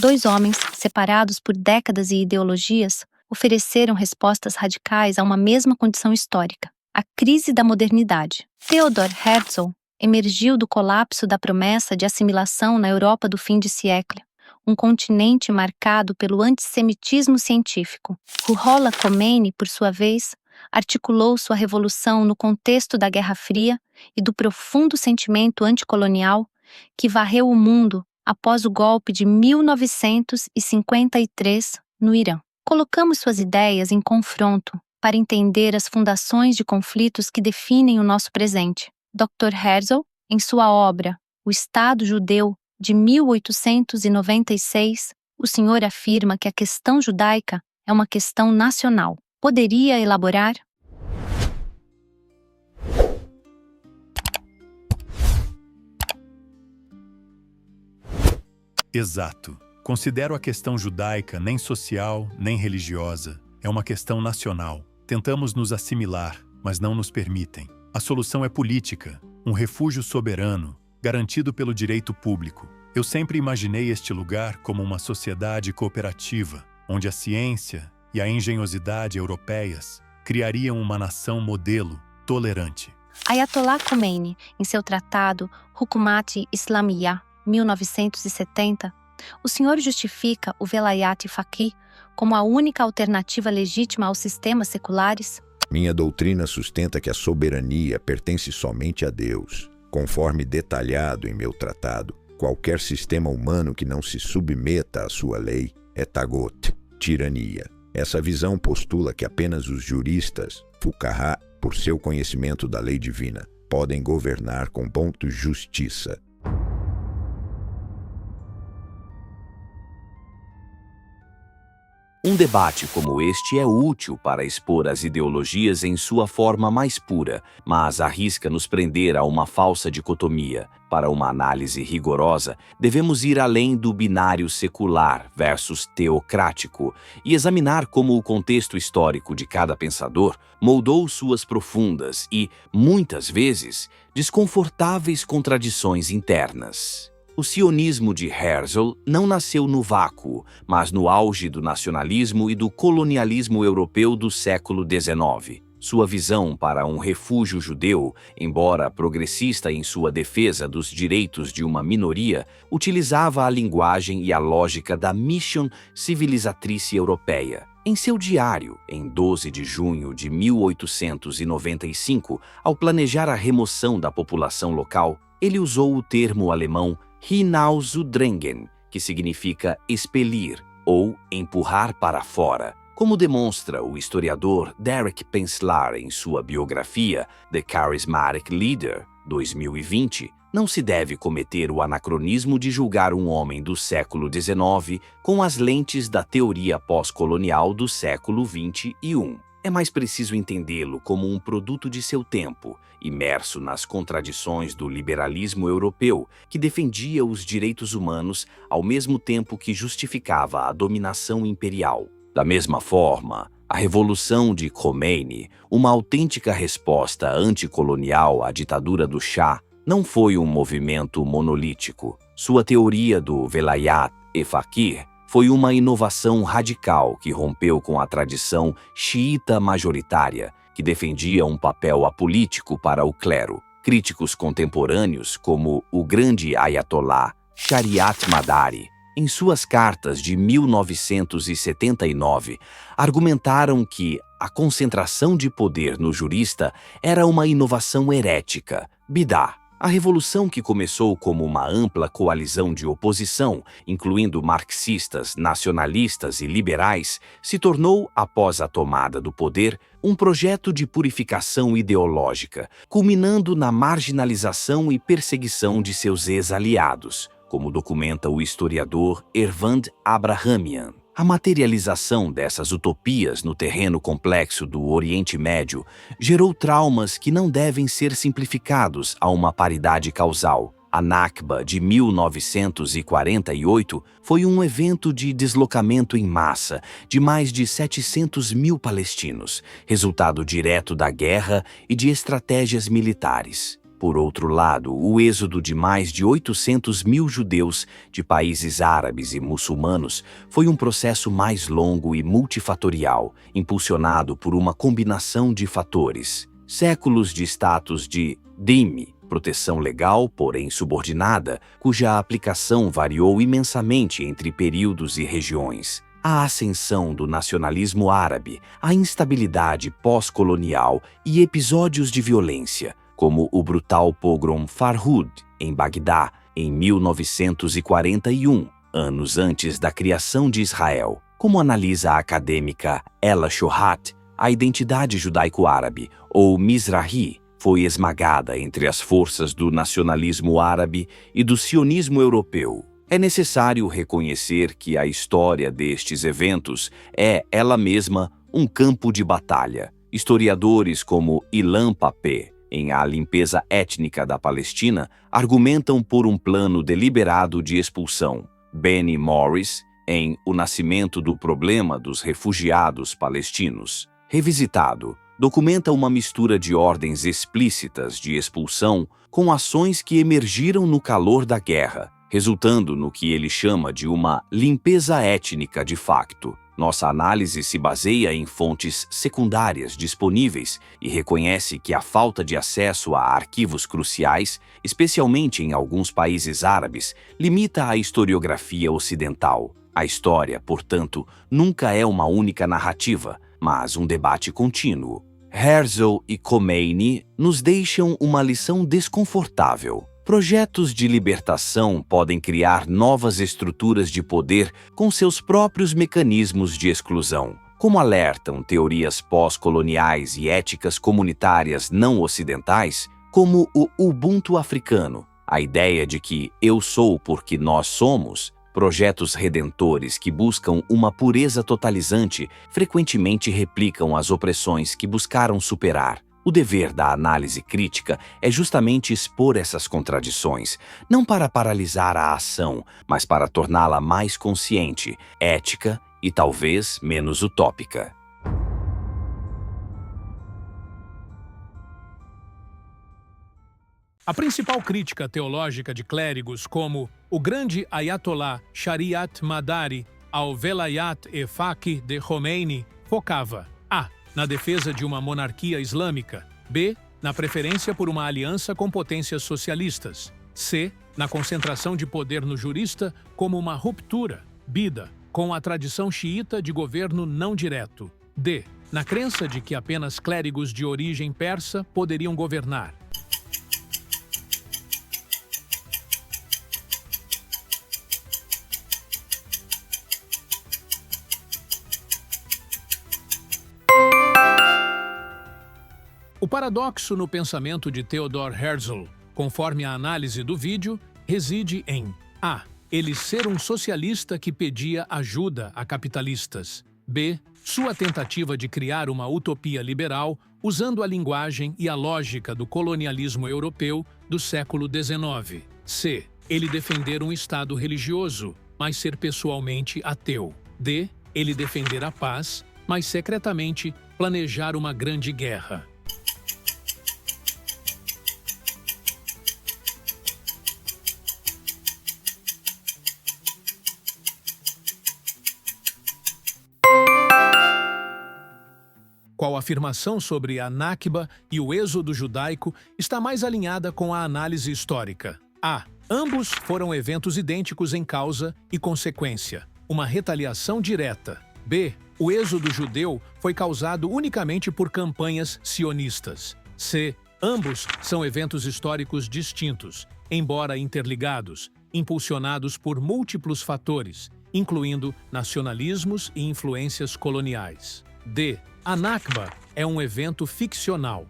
Dois homens, separados por décadas e ideologias, ofereceram respostas radicais a uma mesma condição histórica, a crise da modernidade. Theodor Herzl emergiu do colapso da promessa de assimilação na Europa do fim de século, um continente marcado pelo antissemitismo científico. Ruhollah Khomeini, por sua vez, articulou sua revolução no contexto da Guerra Fria e do profundo sentimento anticolonial que varreu o mundo após o golpe de 1953 no Irã. Colocamos suas ideias em confronto para entender as fundações de conflitos que definem o nosso presente. Dr. Herzl, em sua obra O Estado Judeu, de 1896, o senhor afirma que a questão judaica é uma questão nacional. Poderia elaborar? Exato. Considero a questão judaica nem social, nem religiosa. É uma questão nacional. Tentamos nos assimilar, mas não nos permitem. A solução é política, um refúgio soberano, garantido pelo direito público. Eu sempre imaginei este lugar como uma sociedade cooperativa, onde a ciência e a engenhosidade europeias criariam uma nação modelo, tolerante. Ayatollah Khomeini, em seu tratado Hukumat Islamiyah, 1970, o senhor justifica o Velayat Faqih como a única alternativa legítima aos sistemas seculares? Minha doutrina sustenta que a soberania pertence somente a Deus. Conforme detalhado em meu tratado, qualquer sistema humano que não se submeta à sua lei é tagot, tirania. Essa visão postula que apenas os juristas, fuqaha, por seu conhecimento da lei divina, podem governar com ponto justiça. Um debate como este é útil para expor as ideologias em sua forma mais pura, mas arrisca nos prender a uma falsa dicotomia. Para uma análise rigorosa, devemos ir além do binário secular versus teocrático e examinar como o contexto histórico de cada pensador moldou suas profundas e, muitas vezes, desconfortáveis contradições internas. O sionismo de Herzl não nasceu no vácuo, mas no auge do nacionalismo e do colonialismo europeu do século XIX. Sua visão para um refúgio judeu, embora progressista em sua defesa dos direitos de uma minoria, utilizava a linguagem e a lógica da mission civilizatrice europeia. Em seu diário, em 12 de junho de 1895, ao planejar a remoção da população local, ele usou o termo alemão Hinauszudrängen, que significa expelir ou empurrar para fora. Como demonstra o historiador Derek Penslar em sua biografia The Charismatic Leader, 2020, não se deve cometer o anacronismo de julgar um homem do século XIX com as lentes da teoria pós-colonial do século XXI. É mais preciso entendê-lo como um produto de seu tempo, imerso nas contradições do liberalismo europeu, que defendia os direitos humanos ao mesmo tempo que justificava a dominação imperial. Da mesma forma, a Revolução de Khomeini, uma autêntica resposta anticolonial à ditadura do Shah, não foi um movimento monolítico. Sua teoria do Velayat e Faqih foi uma inovação radical que rompeu com a tradição xiita majoritária, que defendia um papel apolítico para o clero. Críticos contemporâneos, como o grande Ayatollah Shariat Madari, em suas cartas de 1979, argumentaram que a concentração de poder no jurista era uma inovação herética, bidá. A revolução, que começou como uma ampla coalizão de oposição, incluindo marxistas, nacionalistas e liberais, se tornou, após a tomada do poder, um projeto de purificação ideológica, culminando na marginalização e perseguição de seus ex-aliados, como documenta o historiador Ervand Abrahamian. A materialização dessas utopias no terreno complexo do Oriente Médio gerou traumas que não devem ser simplificados a uma paridade causal. A Nakba de 1948 foi um evento de deslocamento em massa de mais de 700 mil palestinos, resultado direto da guerra e de estratégias militares. Por outro lado, o êxodo de mais de 800 mil judeus de países árabes e muçulmanos foi um processo mais longo e multifatorial, impulsionado por uma combinação de fatores. Séculos de status de dhimmi, proteção legal, porém subordinada, cuja aplicação variou imensamente entre períodos e regiões. A ascensão do nacionalismo árabe, a instabilidade pós-colonial e episódios de violência, como o brutal pogrom Farhud, em Bagdá, em 1941, anos antes da criação de Israel. Como analisa a acadêmica Ella Shohat, a identidade judaico-árabe, ou Mizrahi, foi esmagada entre as forças do nacionalismo árabe e do sionismo europeu. É necessário reconhecer que a história destes eventos é, ela mesma, um campo de batalha. Historiadores como Ilan Pappé, em A Limpeza Étnica da Palestina, argumentam por um plano deliberado de expulsão. Benny Morris, em O Nascimento do Problema dos Refugiados Palestinos, revisitado, documenta uma mistura de ordens explícitas de expulsão com ações que emergiram no calor da guerra, resultando no que ele chama de uma limpeza étnica de facto. Nossa análise se baseia em fontes secundárias disponíveis e reconhece que a falta de acesso a arquivos cruciais, especialmente em alguns países árabes, limita a historiografia ocidental. A história, portanto, nunca é uma única narrativa, mas um debate contínuo. Herzl e Khomeini nos deixam uma lição desconfortável. Projetos de libertação podem criar novas estruturas de poder com seus próprios mecanismos de exclusão. Como alertam teorias pós-coloniais e éticas comunitárias não ocidentais, como o Ubuntu africano, a ideia de que eu sou porque nós somos, projetos redentores que buscam uma pureza totalizante frequentemente replicam as opressões que buscaram superar. O dever da análise crítica é justamente expor essas contradições, não para paralisar a ação, mas para torná-la mais consciente, ética e talvez menos utópica. A principal crítica teológica de clérigos como o grande Ayatollah Shariat Madari ao Velayat e Faqih de Khomeini focava a. Na defesa de uma monarquia islâmica, b. Na preferência por uma aliança com potências socialistas, c. Na concentração de poder no jurista como uma ruptura, bida, com a tradição xiita de governo não direto, d. Na crença de que apenas clérigos de origem persa poderiam governar. O paradoxo no pensamento de Theodor Herzl, conforme a análise do vídeo, reside em a. Ele ser um socialista que pedia ajuda a capitalistas. b. Sua tentativa de criar uma utopia liberal usando a linguagem e a lógica do colonialismo europeu do século XIX. c. Ele defender um Estado religioso, mas ser pessoalmente ateu. d. Ele defender a paz, mas secretamente planejar uma grande guerra. Qual afirmação sobre a Nakba e o êxodo judaico está mais alinhada com a análise histórica? A. Ambos foram eventos idênticos em causa e consequência, uma retaliação direta. B. O êxodo judeu foi causado unicamente por campanhas sionistas. C. Ambos são eventos históricos distintos, embora interligados, impulsionados por múltiplos fatores, incluindo nacionalismos e influências coloniais. D. A Nakba é um evento ficcional,